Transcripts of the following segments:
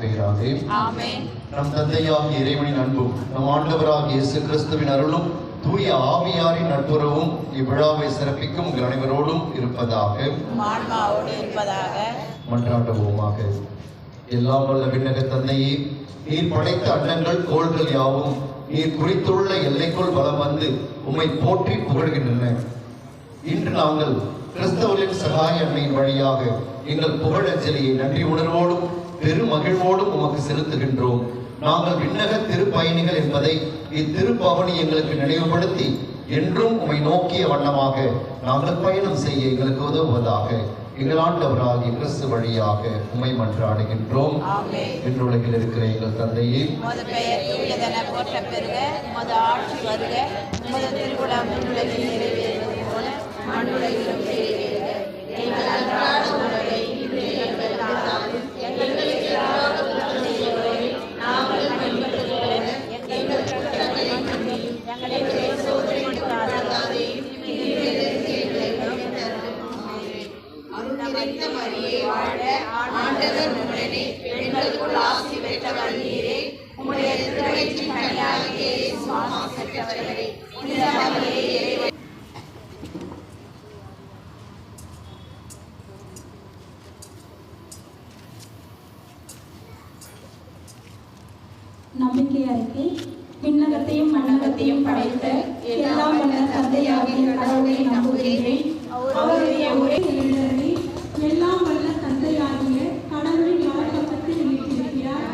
பெயராலே ஆமென். நம் தந்தையாகிய இறைவனின் அன்பும் நம் ஆண்டவராகிய இயேசு கிறிஸ்துவின் அருளும் தூய ஆவியாரின் நட்புறவும் இவ்விழாவை சிறப்பிக்கும் உங்கள் அனைவரோடும் இருப்பதாக. மன்றாடுவோமாக. எல்லாம் வல்ல விண்ணக தந்தையே, நீர் படைத்த அண்டங்கள் கோள்கள் யாவும் நீர் குறித்துள்ள எல்லைக்குள் வலம் வந்து உம்மை போற்றி புகழ்கின்றன. இன்று நாங்கள் கிறிஸ்தவரின் சகாய அன்னையின் வழியாக எங்கள் புகழஞ்சலியை நன்றி உணர்வோடும் பெருமகிழ்வோடும் உமக்கு செலுத்துகின்றோம். நாங்கள் விண்ணக திருப்பயணிகள் என்பதை இத்திருப்பவனி எங்களுக்கு நினைவுபடுத்தி என்றும் உம்மை நோக்கிய வண்ணமாக நாங்கள் பயணம் செய்ய எங்களுக்கு உதவுவதாக எங்கள் ஆண்டவராகிய கிறிஸ்து வழியாக உம்மை மன்றாடுகின்றோம். விண்ணுலகில் இருக்கிற எங்கள் தந்தையே, நம்பிக்கை அறிக்கை. விண்ணகத்தையும் மண்ணகத்தையும் படைத்த எல்லாம் வல்ல தந்தையாகிய கடவுளை நம்புகின்றேன். அவருடைய ஒரே எழுந்தருளி எல்லாம் வல்ல தந்தையாகிய கடவுளின் வலப்பக்கத்தில் வீற்றிருக்கிறார்.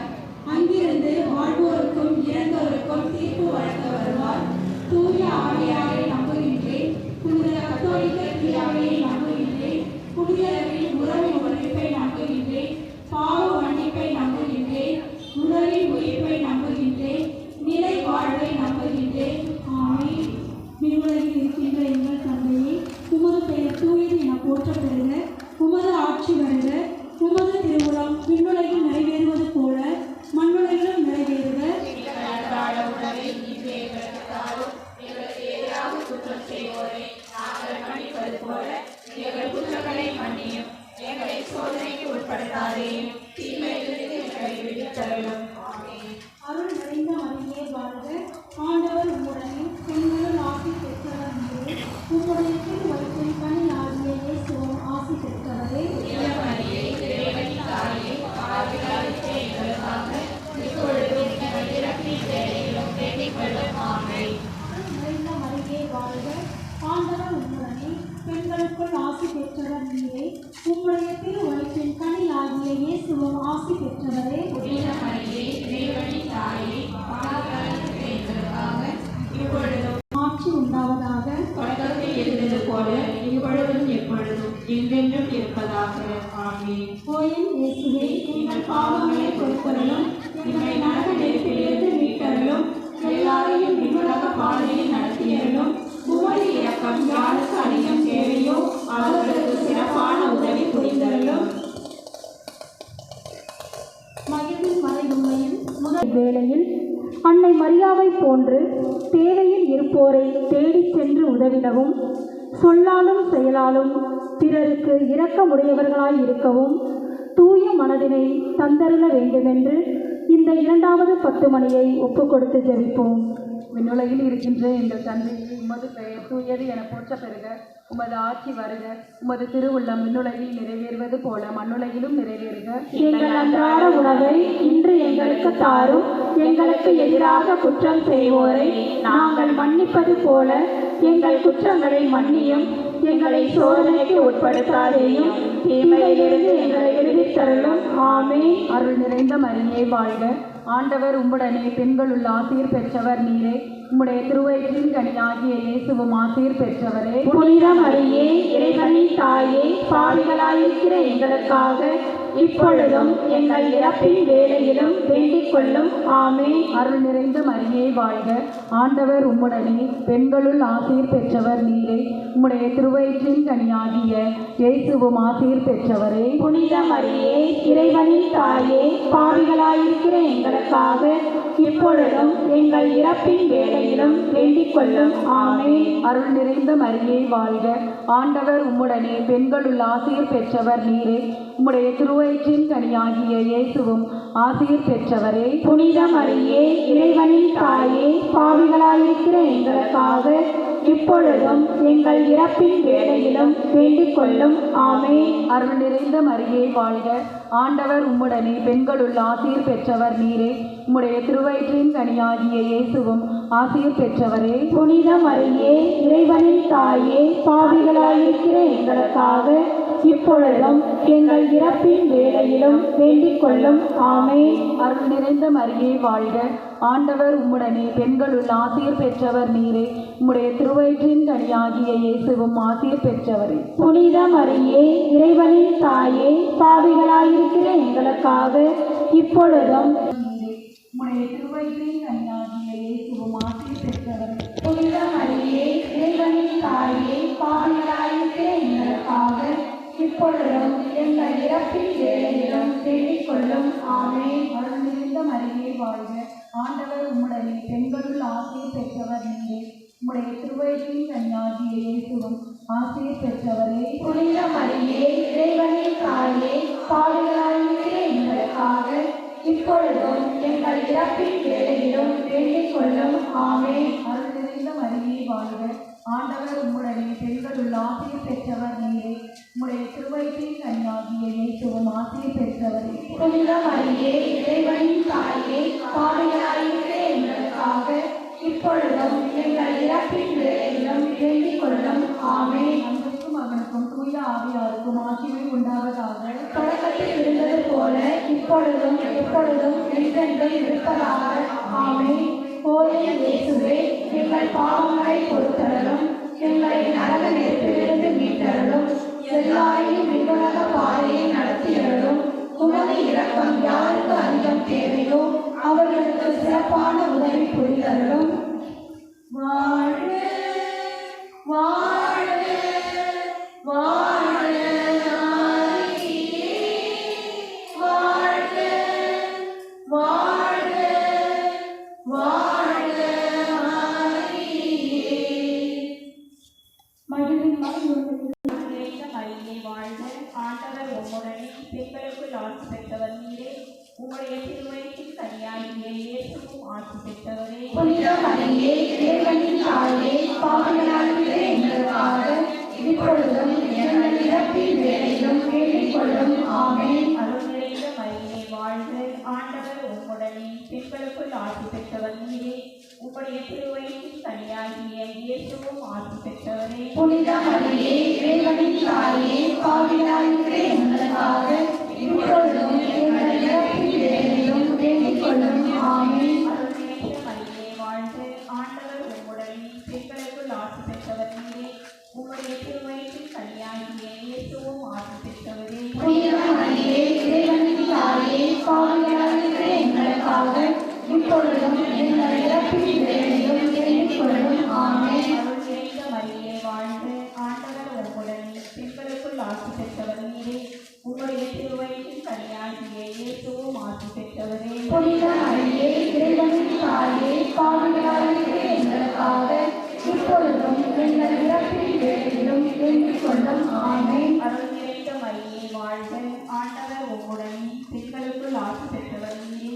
அங்கிருந்து வாழ்வோருக்கும் இறந்தோருக்கும் தீர்ப்பு வழங்க வருவார். தூய ஆவியாரை நம்புகின்றேன். புனித கத்தோலிக்க திருச்சபையை நம்புகின்றேன். புனிதர்களின் உறவு ஒழிப்பை நம்புகின்றேன். பாவ மன்னிப்பை நம்புகின்றேன். உடலின் உயிர்ப்பை நம்புகின்றேன். நிலை வாழ்வை நம்புகின்றேன். ஆமென். விண்ணுலகில் இருக்கின்ற எங்கள் தந்தையே, உமது பெயர் தூயது என போற்ற பெறுக. உமது ஆட்சி வருக. உமது திருவுளம் விண்ணுலகில் நிறைவேறுவது போல மண்ணுலகிலும் நிறைவேறுக. அருள் நிறைந்த மரியே வாழ்க. ஆண்டவர் உம்முடனே, பெண்களுள் ஆசி பெற்றவர் நீரே. உம்முடைய திருவயிற்றின் கனியாகிய இயேசுவும் ஆசி பெற்றவரே. நிறைந்த மரியே வாழ்க. ஆண்டவர் உம்முடனே, பெண்களுக்குள் ஆசி பெற்றவர் நீரே. உம்முடைய திருவயிற்றின் கனியாகிய இயேசுவும் ஆசி பெற்றவரே. ஆட்சி உண்டாவதாக. தொடக்கத்தில் இருந்தது போல இப்பொழுதும் எப்பொழுதும் என்றென்றும் இருப்பதாக. ஆமென். ஓயின் இயேசுவே, எங்கள் பாவங்களை பொறுத்தருளும். எங்களை நரக நெருப்பிலிருந்து மீட்டருளும். எல்லாரையும் விண்ணுலக பாதையில் நடத்தியருளும். உமது இரக்கம் யாருக்கு அதிகம் தேவையோ அவர்களுக்கு சிறப்பான உதவி புரிந்தருளும். மகிழ்வின் மறை உண்மையில் முதல் வேளையில் அன்னை மரியாவை போன்று தேவையில் இருப்போரை தேடிச் சென்று உதவிடவும், சொல்லாலும் செயலாலும் பிறருக்கு இரக்கமுடையவர்களாய் இருக்கவும் தூய மனதினை தந்தருள வேண்டுமென்று இந்த 2வது 10 மணியை ஒப்புக் கொடுத்து ஜெபிப்போம். விண்ணுலகில் இருக்கின்ற எங்கள் தந்தையே, உமது பெயர் தூயது என போற்ற பெறுக. உமது ஆட்சி வருக. உமது திருவுள்ளம் விண்ணுலகில் நிறைவேறுவது போல மண்ணுலகிலும் நிறைவேறுக. எங்கள் அன்றாட உணவை இன்று எங்களுக்கு தாரும். எங்களுக்கு எதிராக குற்றம் செய்வோரை நாங்கள் மன்னிப்பது போல எங்கள் குற்றங்களை மன்னியும். எங்களை சோதனைக்கு உட்படுத்தாதேயும், தீமையிலிருந்து எங்களை விடுவித்தருளும். ஆமென். அருள் நிறைந்த மரியே வாழ்க. ஆண்டவர் உம்முடனே, பெண்களுள் ஆசீர் பெற்றவர் நீரே. உம்முடைய திருவயிற்றின் கனியாகிய இயேசுவும் ஆசீர் பெற்றவரே. புனித மரியே, இறைவனின் தாயே, பாவிகளாயிருக்கிற எங்களுக்காக இப்பொழுதும் எங்கள் இறப்பின் வேளையிலும் வேண்டிக் கொள்ளும். ஆமென். அருள் நிறைந்த மரியே வாழ்க. ஆண்டவர் உம்முடனே, பெண்களுள் ஆசீர் பெற்றவர் நீரே. உம்முடைய திருவயிற்றின் கனியாகிய இயேசுவும் ஆசீர் பெற்றவரே. புனித மரியே, இறைவனின் தாயே, பாவிகளாயிருக்கிற பாவிகளாயிருக்கிற எங்களுக்காக இப்பொழுதும் எங்கள் இறப்பின் வேளையிலும் வேண்டிக் கொள்ளும். ஆமென். அருள் நிறைந்த மரியே வாழ்க, ஆண்டவர் உம்முடனே, பெண்களுள் ஆசீர் பெற்றவர் நீரே. உம்முடைய திருவயிற்றின் கனியாகிய இயேசுவும் ஆசீர் பெற்றவரே. புனித மரியே, இறைவனின் தாயே, பாவிகளாயிருக்கிற எங்களுக்காக இப்பொழுதும் எங்கள் இறப்பின் வேளையிலும் வேண்டிக் கொள்ளும். ஆமென். அருள் நிறைந்த மரியே வாழ்க, ஆண்டவர் உம்முடனே, பெண்களுள் ஆசீர் பெற்றவர் நீரே. உம்முடைய திருவயிற்றின் கனியாகிய இயேசுவும் ஆசீர் பெற்றவரே. புனித மரியே, இறைவனின் தாயே, பாவிகளாயிருக்கிற எங்களுக்காக இப்பொழுதும் எங்கள் இறப்பின் வேளையிலும் வேண்டிக் கொள்ளும். ஆமென். அருள் நிறைந்த மரியே வாழ்க, ஆண்டவர் உம்முடனே, பெண்களுள் ஆசீர் பெற்றவர் நீரே. உம்முடைய திருவயிற்றின் கனியாகிய இயேசுவும் ஆசீர் பெற்றவரே. புனித மரியே, இறைவனின் தாயே, பாவிகளாயிருக்கிற எங்களுக்காக இப்பொழுதும் உம்முடைய திருவயிற்றின் கனியாகிய இயேசுவும் ஆசீர் பெற்றவரே. புனித மரியே, இறைவனின் தாயே, பாவிகளாயிருக்கிற எங்களுக்காக இப்பொழுதும் எங்கள் இறப்பின் வேளையிலும் வேண்டிக் கொள்ளும். ஆமென். அருள் நிறைந்த மரியே வாழ்க, ஆண்டவர் உம்முடனே, பெண்களுள் ஆசீர் பெற்றவர் நீரே. உம்முடைய திருவயிற்றின் கனியாகிய இயேசுவும் ஆசீர் பெற்றவரே. புனித மரியே, இறைவனின் தாயே, பாவிகளாயிருக்கிற எங்களுக்காக இப்பொழுதும் எங்கள் இறப்பின் வேளையிலும் வேண்டிக் கொள்ளும். ஆமென். அருள் நிறைந்த மரியே வாழ்க, ஆண்டவர் உம்முடனே, பெண்களுள் ஆசீர் பெற்றவர் நீரே. உம்முடைய திருவயிற்றின் கனியாகிய இயேசுவும் ஆசீர் பெற்றவரே. புனித மரியே, இறைவனின் தாயே, பாவிகளாயிருக்கிற எங்களுக்காக இப்பொழுதும் எங்கள் இறப்பின் வேளையிலும் வேண்டிக் கொள்ளும். ஆமென். அன்புக்கும் மகனுக்கும் தூய ஆவியாருக்கும் ஆட்சிமை உண்டாவதாக. தொடக்கத்தில் இருந்தது போல இப்பொழுதும் எப்பொழுதும் என்றென்றும் இருப்பதாக. ஆமென். கோயில் இயேசுவே, எங்கள் பாவங்களை பொறுத்தருளும், எங்களை நரக நெருப்பிலிருந்து மீட்டருளும், எல்லாரையும் விண்ணுலக பாதையை நடத்தியருளும். உமது இரக்கம் யாருக்கு அதிகம் தேவையோ அவர்களுக்கு சிறப்பான உதவி புரிந்தருளும். வாழ்க வாழ்க வாழ்க மரியே, வாழ்க வாழ்க வாழ்க மரியே. மகிழ்வின் மரியே வாழ்க, ஆண்டவர் உம்முடனே, பெண்களுக்குள் ஆசி பெற்றவர் நீரே. உம்முடைய திருவயிற்றின் கனியாகிய இயேசுவும் ஆசி பெற்றவரே. புனித மரியே, இறைவனின் தாயே, பாவிகளாயிருக்கிற எங்களுக்காக இப்பொழுதும் எங்கள் இறப்பின் வேளையிலும் வேண்டிக் கொள்ளும். ஆமென். அருள் நிறைந்த மரியே வாழ்க, ஆண்டவர் உம்முடனே, பெண்களுக்குள் ஆசி பெற்றவர் நீரே. உம்முடைய திருவயிற்றின் கனியாகிய இயேசுவும் ஆசி பெற்றவரே. புனித மரியே, இறைவனின் தாயே, பாவிகளாயிருக்கிற எங்களுக்காக இப்பொழுதும் எங்கள் இறப்பின் வேளையிலும் வேண்டிக் கொள்ளும். ஆமென். அருள் நிறைந்த மரியே வாழ்க, ஆண்டவர் உம்முடனே, பெண்களுக்குள் ஆசி பெற்றவர் நீரே. உம்முடைய திருவயிற்றின் கனியாகிய இயேசுவும் ஆசி பெற்றவரே. புனித மரியே, இறைவனின் தாயே, பாவிகளாயிருக்கிற எங்களுக்காக இப்பொழுதும் எங்கள் இறப்பின் வேளையிலும் வேண்டிக் கொள்ளும். ஆமென். அருள் நிறைந்த மரியே வாழ்க, ஆண்டவர் உம்முடனே, பெண்களுக்குள் ஆசி பெற்றவர் நீரே. உம்முடைய திருவயிற்றின் கனியாகிய இயேசுவும் ஆசி பெற்றவரே. புனித மரியே, இறைவனின் தாயே, பாவிகளாயிருக்கிற எங்களுக்காக இப்பொழுதும் எங்கள் இறப்பின் வேளையிலும் வேண்டிக் கொள்ளும். ஆமென். அருள் நிறைந்த மரியே வாழ்க, ஆண்டவர் உம்முடனே, பெண்களுக்குள் ஆசி பெற்றவர் நீரே.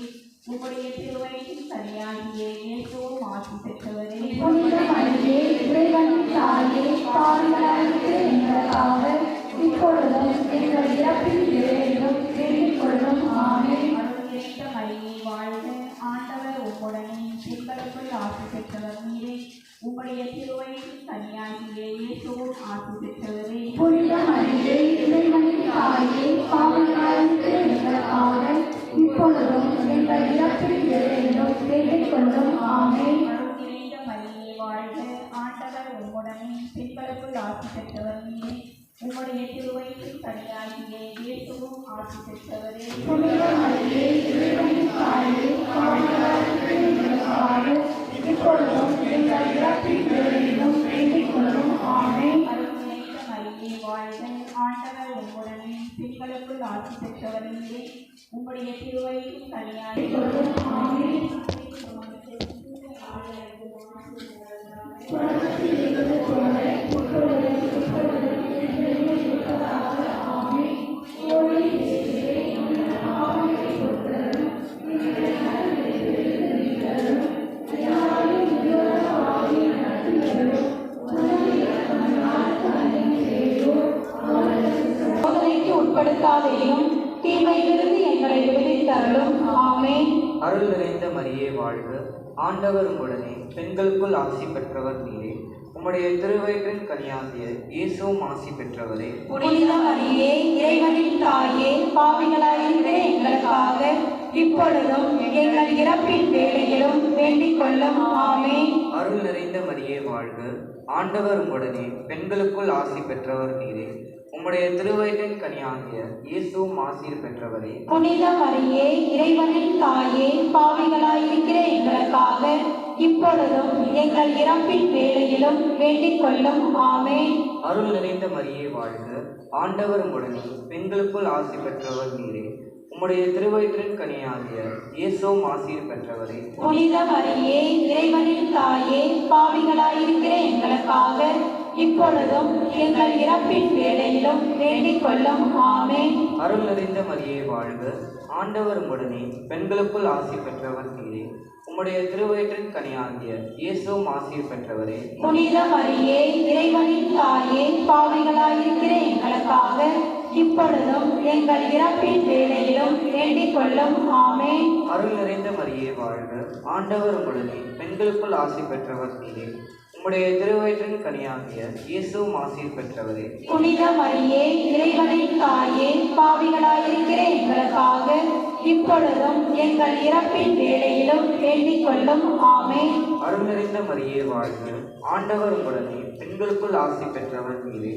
உம்முடைய திருவயிற்றின் கனியாகிய இயேசுவும் ஆசி பெற்றவரே. புனித மரியே, இறைவனின் தாயே, பாவிகளாயிருக்கிற எங்களுக்காக இப்பொழுதும் எங்கள் இறப்பின் வேளையிலும் வேண்டிக் கொள்ளும். ஆமென். அருள் நிறைந்த மரியே வாழ்க, ஆண்டவர் உம்முடனே, பெண்களுக்குள் ஆசி பெற்றவர் நீரே. உம்முடைய திருவயிற்றின் கனியாகிய இயேசுவும் ஆசி பெற்றவரே. புனித மரியே, இறைவனின் தாயே, பாவிகளாயிருக்கிற எங்களுக்காக இப்பொழுதும் எங்கள் இறப்பின் வேளையிலும் வேண்டிக் கொள்ளும். ஆமென். அருள் நிறைந்த மரியே வாழ்க, ஆண்டவர் உம்முடனே, பெண்களுக்குள் ஆசி பெற்றவர் நீரே. உம்முடைய திருவயிற்றின் கனியாகிய இயேசுவும் ஆசி பெற்றவரே. புனித மரியே, இறைவனின் தாயே, பாவிகளாயிருக்கிற எங்களுக்காக இப்பொழுதும் எங்கள் இறப்பின் வேளையிலும் வேண்டிக் கொள்ளும். ஆமென். அருள் நிறைந்த மரியே வாழ்க, ஆண்டவர் உம்முடனே, பெண்களுக்குள் ஆசி பெற்றவர் நீரே. உம்முடைய திருவயிற்றின் கனியாகிய சோதனைக்கு உட்படுத்தாதேயும் தீமையிலிருந்து எங்களை விடுவித்தருளும். ஆமென். அருள் நிறைந்த மரியே வாழ்க, ஆண்டவர் உம்முடனே, பெண்களுக்குள் ஆசி பெற்றவர் நீரே. உம்முடைய திருவயிற்றின் கனியாகிய இயேசுவும் ஆசி பெற்றவரே. புனித மரியே, இறைவனின் தாயே, பாவிகளாயிருக்கிற எங்களுக்காக இப்பொழுதும் எங்கள் இறப்பின் வேளையிலும் வேண்டிக் கொள்ளும். ஆமென். அருள் நிறைந்த மரியே வாழ்க, ஆண்டவர் உம்முடனே, பெண்களுக்குள் ஆசி பெற்றவர் நீரே. உம்முடைய திருவயிற்றின் கனியாகிய இயேசுவும் ஆசீர் பெற்றவரே. புனித மரியே, இறைவனின் தாயே, பாவிகளாயிருக்கிற எங்களுக்காக இப்பொழுதும் எங்கள் இறப்பின் வேளையிலும் வேண்டிக் கொள்ளும். ஆமென். அருள் நிறைந்த மரியே வாழ்க, ஆண்டவர் உம்முடனே, பெண்களுக்குள் ஆசி பெற்றவர் நீரே. உம்முடைய திருவயிற்றின் கனியாகிய இயேசுவும் ஆசீர் பெற்றவரே. புனித மரியே, இறைவனின் தாயே, பாவிகளாயிருக்கிற எங்களுக்காக இப்பொழுதும் எங்கள் இறப்பின் வேளையிலும் வேண்டிக் கொள்ளும். ஆமென். அருள் நிறைந்த மரியே வாழ்க, ஆண்டவர் உம்முடனே, பெண்களுக்குள் ஆசி பெற்றவர் நீரே. உம்முடைய திருவயிற்றின் கனியாகிய இயேசுவும் ஆசீர் பெற்றவரே. புனித மரியே, இறைவனின் தாயே, பாவிகளாயிருக்கிற எங்களுக்காக இப்பொழுதும் எங்கள் இறப்பின் வேளையிலும் வேண்டிக் கொள்ளும். ஆமென். அருள் நிறைந்த மரியே வாழ்க, ஆண்டவர் உம்முடனே, பெண்களுக்குள் ஆசி பெற்றவர் நீரே. உம்முடைய திருவயிற்றின் கனியாகிய இயேசுவும் ஆசீர் பெற்றவரே. புனித மரியே, இறைவனின் தாயே, பாவிகளாயிருக்கிற எங்களுக்காக இப்பொழுதும் எங்கள் இறப்பின் வேளையிலும் வேண்டிக் கொள்ளும். ஆமென். அருள் நிறைந்த மரியே வாழ்க, ஆண்டவர் உம்முடனே, பெண்களுக்குள் ஆசி பெற்றவர் நீரே.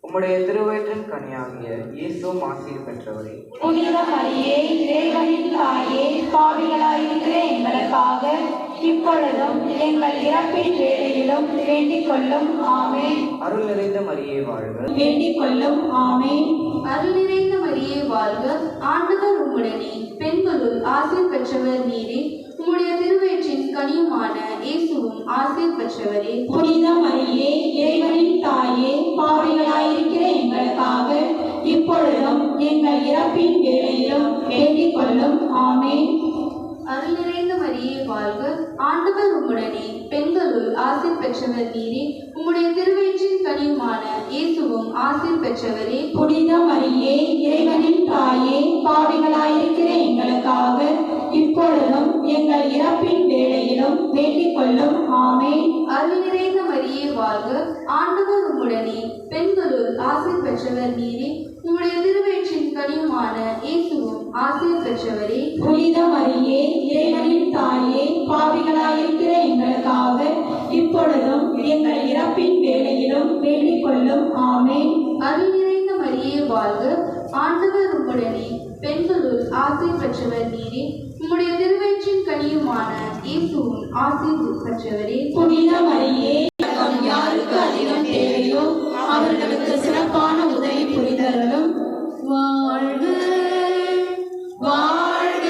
உம்முடைய திருவயிற்றின் கனியாகிய இயேசுவும் ஆசீர் பெற்றவரே. புனித மரியே, இறைவனின் தாயே, பாவிகளாயிருக்கிற எங்களுக்காக இப்பொழுதும் எங்கள் இறப்பின் வேளையிலும் வேண்டிக் கொள்ளும். ஆமென். அருள் நிறைந்த மரியே வாழ்க, வேண்டிக் கொள்ளும். ஆமென். அருள் நிறைந்த மரியே வாழ்க, ஆண்டவர் உம்முடனே, பெண்களுள் ஆசீர் பெற்றவர் நீரே. உம்முடைய திருவயிற்றின் கனியுமான இயேசுவும் ஆசீர் பெற்றவரே. புனித மரியே, இறைவனின் தாயே, பாவிகளாயிருக்கிற எங்களுக்காக இப்பொழுதும் எங்கள் இறப்பின் வேளையிலும் வேண்டிக் கொள்ளும். ஆமென். அருள் நிறைந்த மரியே வாழ்க, ஆண்டவர் உம்முடனே, பெண்களுள் ஆசீர் பெற்றவர் நீரே. உம்முடைய திருவயிற்றின் கனியுமான இயேசுவும் ஆசீர் பெற்றவரே. புனித மரியே, இறைவனின் தாயே, பாவிகளாயிருக்கிற எங்களுக்காக இப்பொழுதும் எங்கள் இறப்பின் வேளையிலும் வேண்டிக் கொள்ளும். ஆமென். அருள் நிறைந்த மரியே வாழ்க, ஆண்டவர் உம்முடனே, பெண்களுள் ஆசீர் பெற்றவர் நீரே. உம்முடைய திருவயிற்றின் கனியுமான இயேசுவும் ஆசீர் பெற்றவரே. புனித மரியே, இறைவனின் தாயே, பாவிகளாயிருக்கிற எங்களுக்காக இப்பொழுதும் எங்கள் இறப்பின் வேளையிலும் வேண்டிக் கொள்ளும். ஆமென். அருள் நிறைந்த மரியே வாழ்க, ஆண்டவர் உம்முடனே, பெண்களுள் ஆசீர் பெற்றவர் நீரே. உம்முடைய திருவயிற்றின் கனியுமான இயேசுவும் ஆசீர் பெற்றவரே. புனித மரியே, யாருக்கு அதிகம் தேவையோ அவர்களுக்கு சிறப்பான உதவி புரிதலும். வாழ்க வாழ்க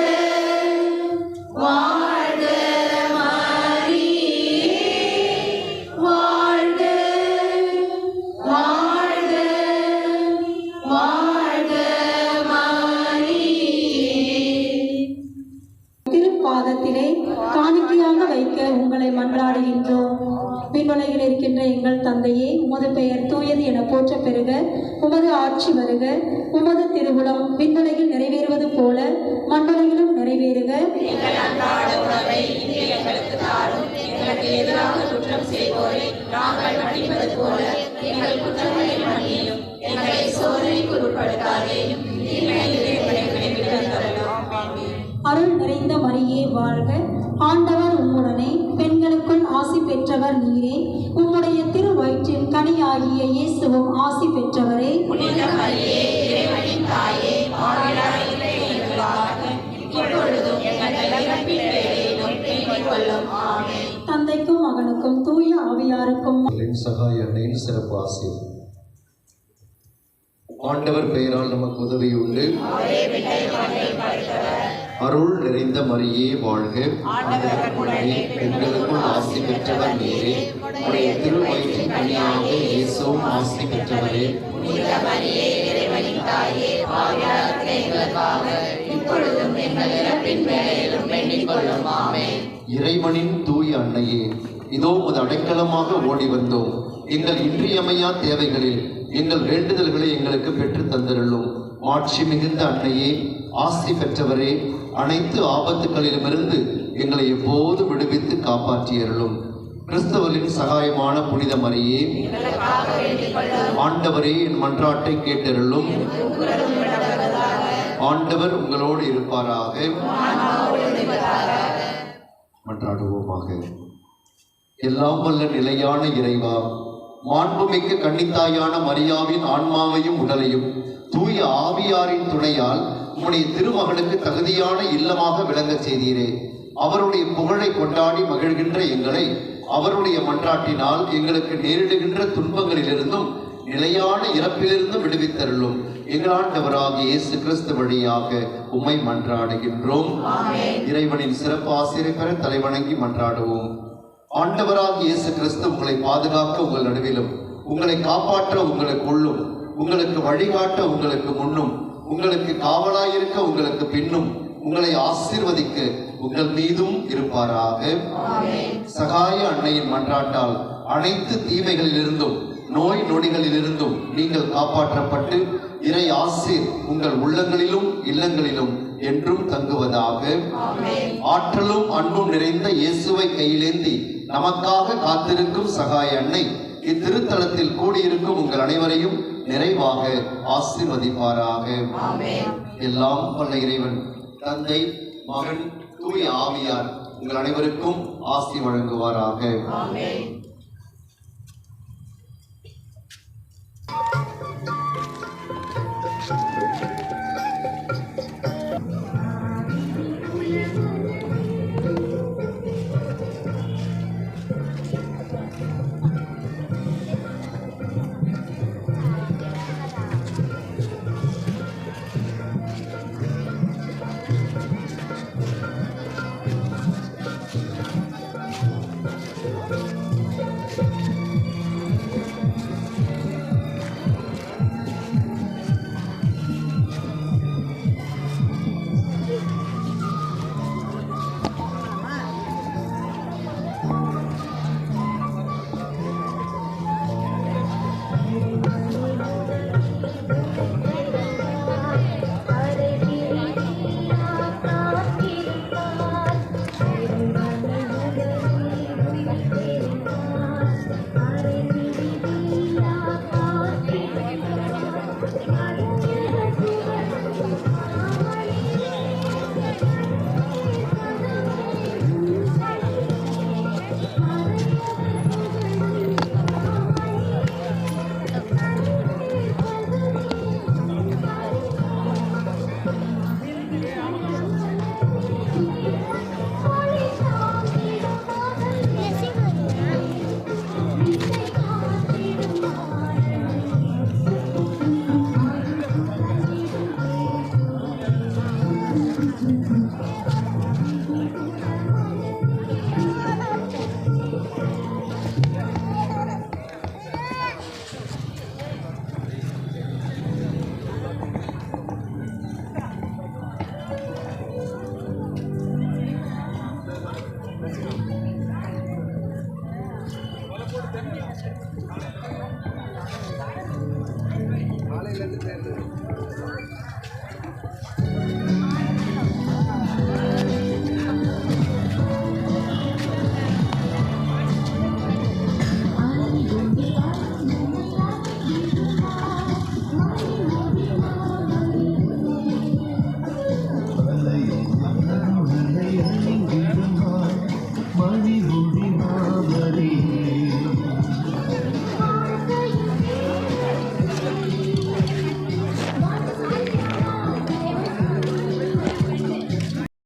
வாழ்க மரியே, வாழ்க வாழ்க வாழ்க மரியே. திருப்பாதத்திலே காணிக்கையாக வைக்க உங்களை மன்றாடுகின்றோம். விண்ணுலகில் இருக்கின்ற எங்கள் தந்தையே, உமது பெயர் தூயது என போற்ற பெறுக. உமது ஆட்சி வருக. உமது திருவுளம் விண்ணுலகில் நிறைவேறுவது போல மண்ணுலகிலும் நிறைவேறுக. எங்கள் அன்றாட உணவை இன்று எங்களுக்கு தாரும். எங்களுக்கு எதிராக குற்றம் செய்வோரை நாங்கள் மன்னிப்பது போல எங்கள் குற்றங்களை மன்னியும். எங்களை சோதனைக்கு உட்படுத்தாதேயும், தீமையிலிருந்து எங்களை விடுவித்தருளும். ஆமென். அருள் நிறைந்த மரியே வாழ்க, ஆண்டவர் உம்முடனே, பெண்களுக்குள் ஆசி பெற்றவர் நீரே. உம்முடைய திருவயிற்றின் கனியாகிய இயேசுவும் ஆசி பெற்றவரே. புனித மரியே, இறைவனின் தாயே, பாவிகளாயிருக்கிற எங்களுக்காக இப்பொழுதும் எங்கள் இறப்பின் வேளையிலும் வேண்டிக் கொள்ளும். ஆமென். தந்தைக்கும் மகனுக்கும் தூய ஆவியாருக்கும் சகாய அன்னையின் சிறப்பு ஆசீர். ஆண்டவர் பெயரால் நமக்கு உதவி உண்டு. அருள் நிறைந்த மரியே வாழ்க. பெண்களுக்குள் ஆசி பெற்றவர் நீரே. உடைய திருவயிற்றின் கனியாக இயேசுவும் ஆசி பெற்றவரே. இறைவனின் தூய அன்னையே, இதோ உமது அடைக்கலமாக ஓடி வந்தோம். எங்கள் இன்றியமையா தேவைகளில் எங்கள் வேண்டுதல்களை எங்களுக்கு பெற்று தந்திருளும். மாட்சி மிகுந்த அன்னையே, ஆசி பெற்றவரே, அனைத்து ஆபத்துகளிலுமிருந்து எங்களை எப்போது விடுவித்து காப்பாற்றியருளும். கிறிஸ்தவரின் சகாயமான புனித மரியே, ஆண்டவரே என் மன்றாட்டை கேட்டருளும். ஆண்டவர் உங்களோடு இருப்பாராக. மன்றாடுவோமாக. எல்லாம் வல்ல நிலையான இறைவா, மாண்புமிக்க கன்னித்தாயான மரியாவின் ஆன்மாவையும் உடலையும் தூய ஆவியாரின் துணையால் உம்முடைய திருமகனுக்கு தகுதியான இல்லமாக விளங்கச் செய்தீரே. அவருடைய புகழை கொண்டாடி மகிழ்கின்ற எங்களை அவருடைய மன்றாட்டினால் எங்களுக்கு நேரிடுகின்ற துன்பங்களிலிருந்தும் நிலையான இறப்பிலிருந்தும் விடுவித்தருளும். எங்கள் ஆண்டவராகிய இயேசு கிறிஸ்து வழியாக உம்மை மன்றாடுகின்றோம். இறைவனின் சிறப்பு ஆசிரியர் பெற தலைவணங்கி மன்றாடுவோம். ஆண்டவராகிய இயேசு கிறிஸ்து உங்களை பாதுகாக்க உங்கள் நடுவிலும், உங்களை காப்பாற்ற உங்களுக்கு உங்களுக்கு வழிகாட்ட உங்களுக்கு முன்னும், உங்களுக்கு காவலாயிருக்க உங்களுக்கு பின்னும், உங்களை ஆசீர்வதிக்க உங்கள் மீதும் இருப்பாராக. சகாய அன்னையின் மன்றாட்டால் அனைத்து தீமைகளிலிருந்தும் நோய் நொடிகளிலிருந்தும் நீங்கள் காப்பாற்றப்பட்டு இறை ஆசீர் உங்கள் உள்ளங்களிலும் இல்லங்களிலும் என்றும் தங்குவதாக. ஆற்றலும் அன்பும் நிறைந்த இயேசுவை கையிலேந்தி நமக்காக காத்திருக்கும் சகாய அன்னை இத்திருத்தலத்தில் கூடியிருக்கும் உங்கள் அனைவரையும் நிறைவாக ஆசீர்வதிப்பாராக. எல்லாம் வல்ல இறைவன் தந்தை, மகன், தூய ஆவியார் உங்கள் அனைவருக்கும் ஆசி வழங்குவாராக.